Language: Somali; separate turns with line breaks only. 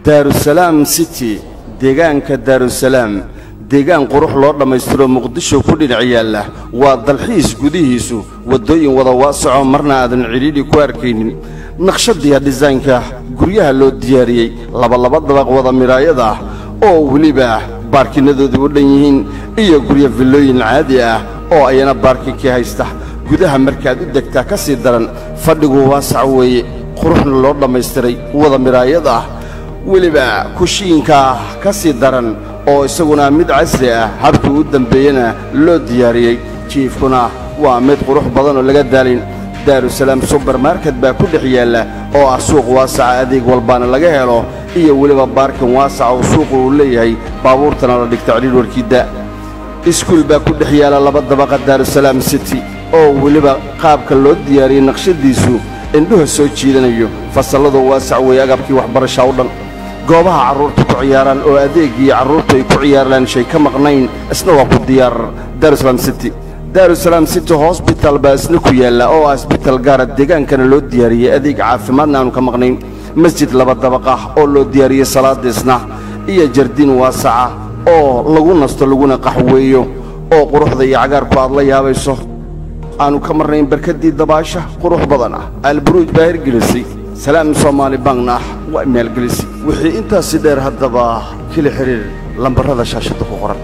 daarusalaam city deegaanka daarusalaam deegaan qurux loo dhamaystiro muqdisho ku dhinac yaala waa dalxiis gudihiisu wadooyin wada waasaco marna aadan ciriiri ku arkaynin naqshadiya dizaynka guryaha loo diyaariyay laba dabaq wada miraayada ah oo waliba baarkinadoodu u dhan yihiin iyo guryo villooyin caadi ah oo ayana baarkinkii haysta gudaha markaad u degtaa ka sii daran fadhigu waasac weeye quruxna loo dhamaystiray wada miraayada ah waliba kushiinka ka sii daran oo isaguna mid casri ah habkii u dambeeyana loo diyaariyay jiifkuna waa mid qurux badan oo laga daalin daarusalaam supermarket baa ku dhex yaala oo ah suuq waasaca adeeg walbaana laga helo iyo waliba baarkin waasaca oo suuqu uu leeyahay baabuurtana la dhigta ciriir warkiida iskuul baa ku dhex yaala laba dabaqa daarusalaam city oo waliba qaabka loo diyaariyay naqshadiisu indhuha soo jiidanayo fasalladu waasac weey agabkii waxbarasho u dhan goobaha carruurta ku ciyaaraan oo adeegii carruurtu ay ku ciyaaraan shay ka maqnayn isna waa ku diyaar daarusalaam city hospital baa isna ku yaala oo hospital gaar ah deegaankana loo diyaariyay adeeg caafimaadna aanu ka maqnayn masjid laba dabaq ah oo loo diyaariyay salaadiisna iyo jardiin waasaca oo lagu nasto laguna qaxweeyo oo quruxda iyo cagaarku aad la yaabayso aanu ka marnayn barkadii dabaasha qurux badan ah alburuuj baa hirgelisay salaam Soomaali bankna waa meel gelisay wixii intaas dheer haddaba kala xiriir lambarada shaashada ku qoran